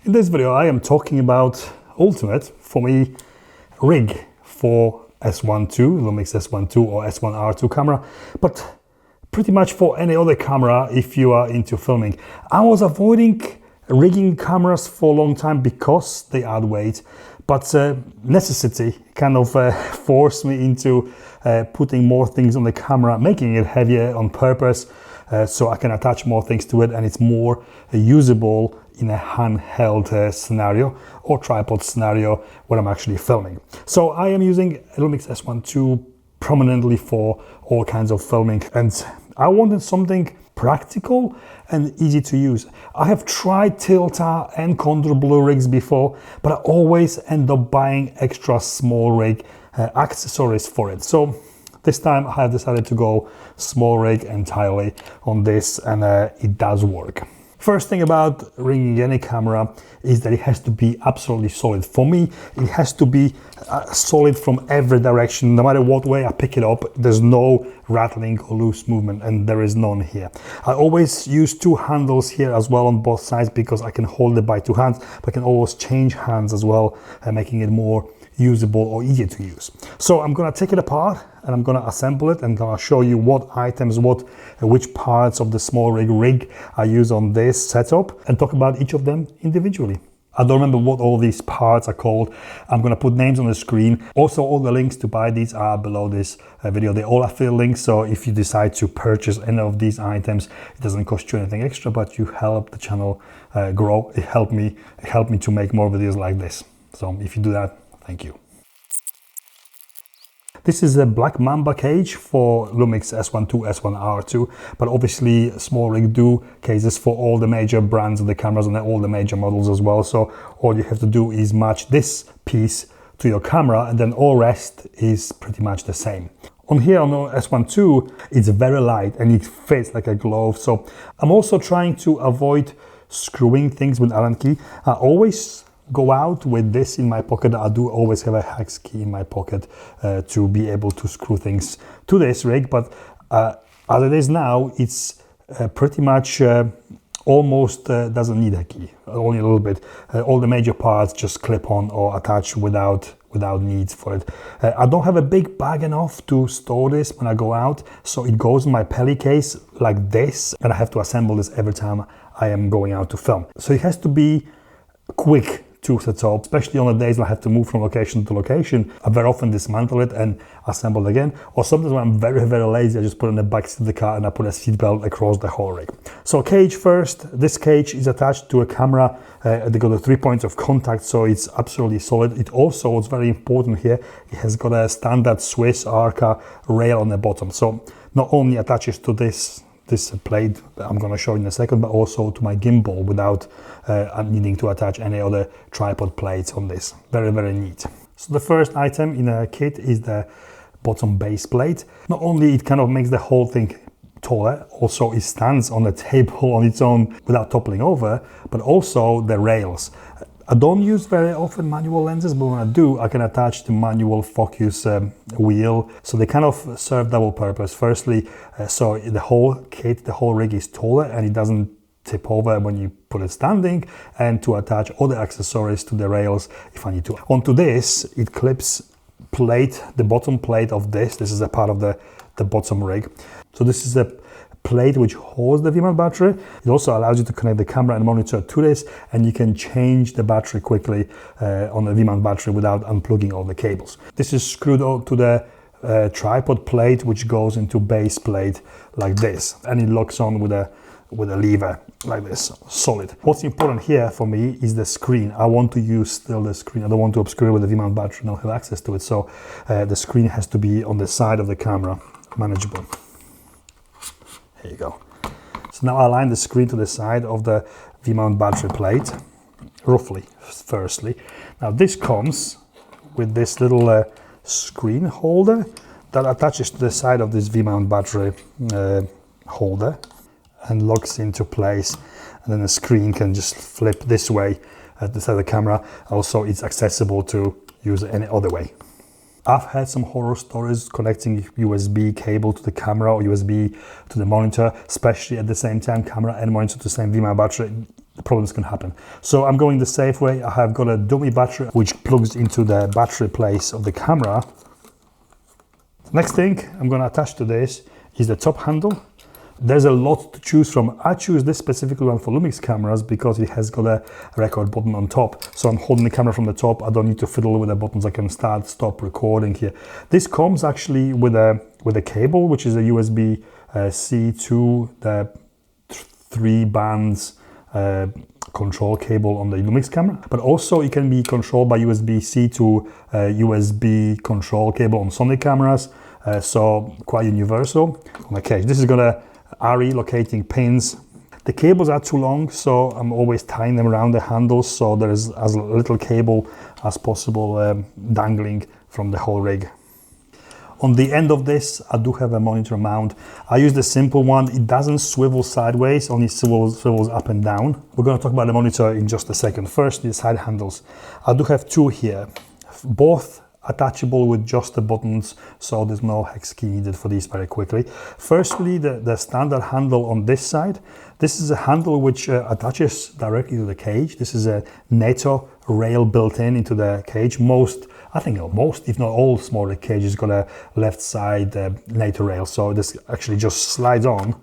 In this video I am talking about ultimate, for me, rig for S1II, Lumix S1II or S1R2 camera, but pretty much for any other camera if you are into filming. I was avoiding rigging cameras for a long time because they add weight, but necessity kind of forced me into putting more things on the camera, making it heavier on purpose, so I can attach more things to it and it's more usable in a handheld scenario or tripod scenario when I'm actually filming. So I am using Lumix S1II prominently for all kinds of filming, and I wanted something practical and easy to use. I have tried Tilta and Condor Blue rigs before, but I always end up buying extra SmallRig accessories for it. So this time I have decided to go SmallRig entirely on this, and it does work. First thing about rigging any camera is that it has to be absolutely solid. For me, it has to be solid from every direction. No matter what way I pick it up, there's no rattling or loose movement, and there is none here. I always use two handles here as well on both sides because I can hold it by two hands, but I can always change hands as well, making it more usable or easier to use. So I'm gonna take it apart and I'm gonna assemble it and gonna show you what items, which parts of the SmallRig rig I use on this setup, and talk about each of them individually. I don't remember what all these parts are called. I'm gonna put names on the screen. Also, all the links to buy these are below this video. They're all affiliate links, so if you decide to purchase any of these items, it doesn't cost you anything extra, but you help the channel grow. It helped me to make more videos like this. So if you do that, thank you. This is a Black Mamba cage for Lumix S1II, S1R2, but obviously SmallRig do cases for all the major brands of the cameras and all the major models as well. So all you have to do is match this piece to your camera, and then all rest is pretty much the same. On here on the S1II, it's very light and it fits like a glove. So I'm also trying to avoid screwing things with Allen key. I always go out with this in my pocket. I do always have a hex key in my pocket to be able to screw things to this rig, but as it is now, it's pretty much almost doesn't need a key, only a little bit. All the major parts just clip on or attach without need for it. I don't have a big bag enough to store this when I go out, so it goes in my pelly case like this, and I have to assemble this every time I am going out to film. So it has to be quick to set up, especially on the days when I have to move from location to location. I very often dismantle it and assemble it again, or sometimes when I'm very, very lazy, I just put it in the back seat of the car and I put a seat belt across the whole rig. So cage first. This cage is attached to a camera. They got the 3 points of contact, so it's absolutely solid. It also, what's very important here, it has got a standard Swiss Arca rail on the bottom. So not only attaches to this plate I'm going to show in a second, but also to my gimbal without needing to attach any other tripod plates on this. Very, very neat. So the first item in a kit is the bottom base plate. Not only it kind of makes the whole thing taller, also it stands on the table on its own without toppling over, but also the rails. I don't use very often manual lenses, but when I do, I can attach the manual focus wheel. So they kind of serve double purpose. Firstly, so the whole kit, the whole rig is taller and it doesn't tip over when you put it standing, and to attach other accessories to the rails if I need to. Onto this, it clips the bottom plate of this. This is a part of the bottom rig. So this is a plate which holds the V-mount battery. It also allows you to connect the camera and monitor to this, and you can change the battery quickly on the V-mount battery without unplugging all the cables. This is screwed to the tripod plate, which goes into base plate like this, and it locks on with a lever like this, solid. What's important here for me is the screen. I want to use still the screen. I don't want to obscure it with the V-mount battery and not have access to it. So the screen has to be on the side of the camera, manageable. Here you go. So now I align the screen to the side of the V-mount battery plate, roughly, firstly. Now this comes with this little screen holder that attaches to the side of this V-mount battery holder and locks into place. And then the screen can just flip this way at the side of the camera. Also, it's accessible to use any other way. I've had some horror stories connecting USB cable to the camera or USB to the monitor, especially at the same time, camera and monitor to the same V-mount battery. problems can happen. So I'm going the safe way. I have got a dummy battery which plugs into the battery place of the camera. Next thing I'm going to attach to this is the top handle. There's a lot to choose from. I choose this specific one for Lumix cameras because it has got a record button on top. So I'm holding the camera from the top. I don't need to fiddle with the buttons. I can start, stop recording here. This comes actually with a cable, which is a USB-C to the 3 bands control cable on the Lumix camera, but also it can be controlled by USB-C to USB control cable on Sony cameras, so quite universal on the cage. This is got a RE locating pins. The cables are too long, so I'm always tying them around the handles, so there is as little cable as possible dangling from the whole rig. On the end of this, I do have a monitor mount. I use the simple one. It doesn't swivel sideways, only swivels up and down. We're going to talk about the monitor in just a second. First, the side handles. I do have 2 here, both attachable with just the buttons, so there's no hex key needed for these very quickly. Firstly, the standard handle on this side. This is a handle which attaches directly to the cage. This is a NATO rail built into the cage. I think most, if not all, SmallRig cages got a left side NATO rail, so this actually just slides on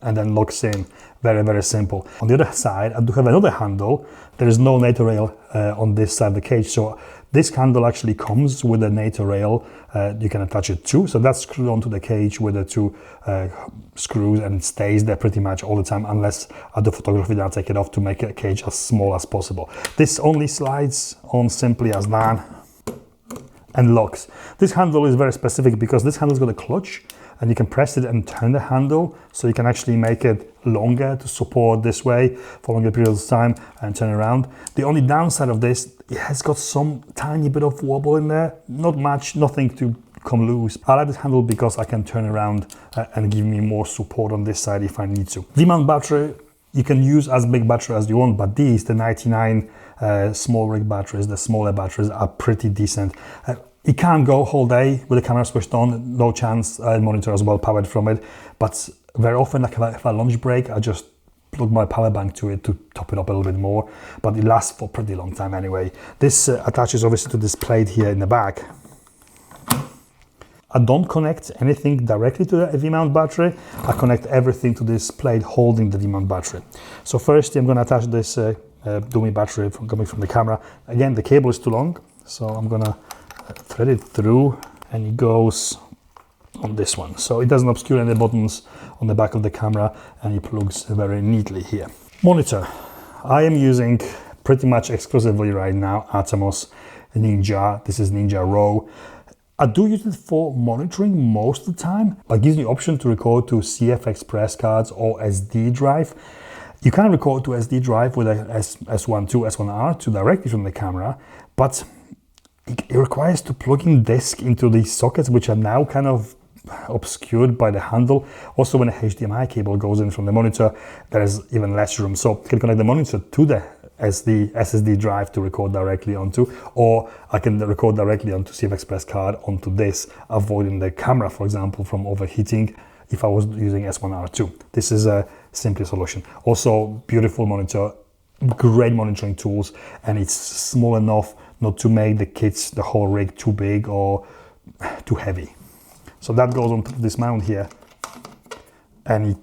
and then locks in. Very, very simple. On the other side, I do have another handle. There is no NATO rail on this side of the cage, so this handle actually comes with a NATO rail you can attach it to. So that's screwed onto the cage with the 2 screws, and it stays there pretty much all the time unless I do photography, then I take it off to make a cage as small as possible. This only slides on simply as that and locks. This handle is very specific because this handle's got a clutch, and you can press it and turn the handle, so you can actually make it longer to support this way for longer periods of time and turn around. The only downside of this, it has got some tiny bit of wobble in there, not much, nothing to come loose. I like this handle because I can turn around and give me more support on this side if I need to. V-mount battery, you can use as big battery as you want, but these, the 99 SmallRig batteries, the smaller batteries, are pretty decent. It can't go whole day with the camera switched on, no chance. Monitor as well powered from it, but very often, like if I lunch break, I just plug my power bank to it to top it up a little bit more, but it lasts for a pretty long time anyway. This attaches obviously to this plate here in the back. I don't connect anything directly to the V-mount battery. I connect everything to this plate holding the V-mount battery. So first, I'm going to attach this dummy battery coming from the camera. Again, the cable is too long, so I'm going to thread it through, and it goes on this one, so it doesn't obscure any buttons on the back of the camera, and it plugs very neatly here. Monitor, I am using pretty much exclusively right now Atomos Ninja. This is Ninja Raw. I do use it for monitoring most of the time, but it gives me the option to record to CF Express cards or SD drive. You can record to SD drive with a S1II, S1R2 directly from the camera, but it requires to plug in disk into these sockets, which are now kind of obscured by the handle. Also, when a HDMI cable goes in from the monitor, there is even less room. So I can connect the monitor to the SSD drive to record directly onto, or I can record directly onto CF Express card onto this, avoiding the camera, for example, from overheating if I was using S1R2. This is a simple solution. Also, beautiful monitor, great monitoring tools, and it's small enough not to make the whole rig too big or too heavy. So that goes on this mount here, and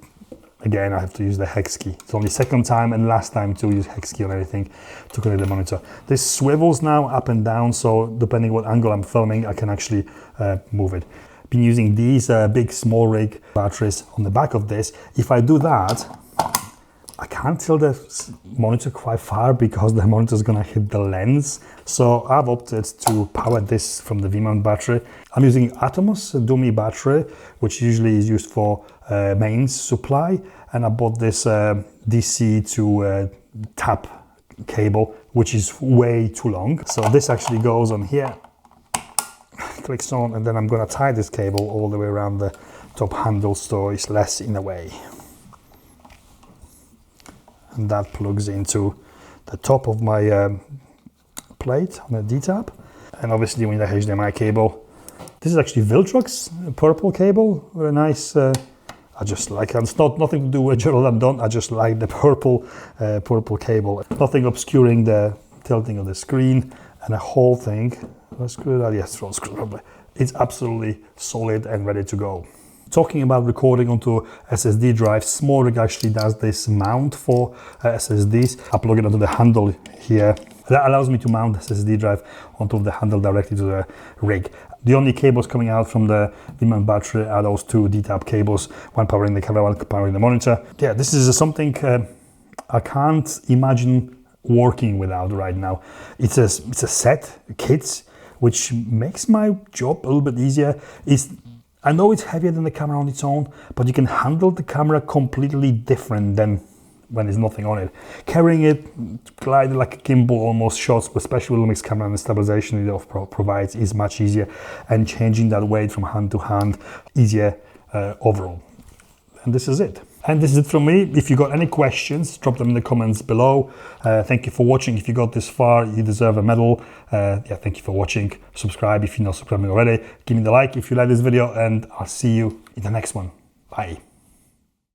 again, I have to use the hex key. It's only second time and last time to use hex key on anything to connect the monitor. This swivels now up and down, so depending what angle I'm filming, I can actually move it. Been using these big SmallRig batteries on the back of this. If I do that, I can't tilt the monitor quite far because the monitor is going to hit the lens. So I've opted to power this from the V-mount battery. I'm using Atomos, a dummy battery, which usually is used for mains supply. And I bought this DC to tap cable, which is way too long. So this actually goes on here, clicks on, and then I'm going to tie this cable all the way around the top handle so it's less in the way. And that plugs into the top of my plate on the D-tab. And obviously we need a HDMI cable. This is actually Viltrox purple cable, very nice I just like, and it's not nothing to do with Gerald and Don, I just like the purple cable. Nothing obscuring the tilting of the screen, and the whole thing, let's screw it out, yes, front screw probably. It's absolutely solid and ready to go. Talking about recording onto SSD drives, SmallRig actually does this mount for SSDs. I plug it onto the handle here. That allows me to mount the SSD drive onto the handle directly to the rig. The only cables coming out from the V-mount battery are those two D-tap cables, one powering the camera, one powering the monitor. Yeah, this is something I can't imagine working without right now. It's a set, kits, which makes my job a little bit easier. I know it's heavier than the camera on its own, but you can handle the camera completely different than when there's nothing on it. Carrying it, gliding like a gimbal almost shots, especially with Lumix camera and the stabilization it provides is much easier, and changing that weight from hand to hand easier overall. And this is it. And this is it from me. If you got any questions, drop them in the comments below. Thank you for watching. If you got this far, you deserve a medal. Yeah, thank you for watching. Subscribe if you're not subscribing already. Give me the like if you like this video, and I'll see you in the next one. Bye.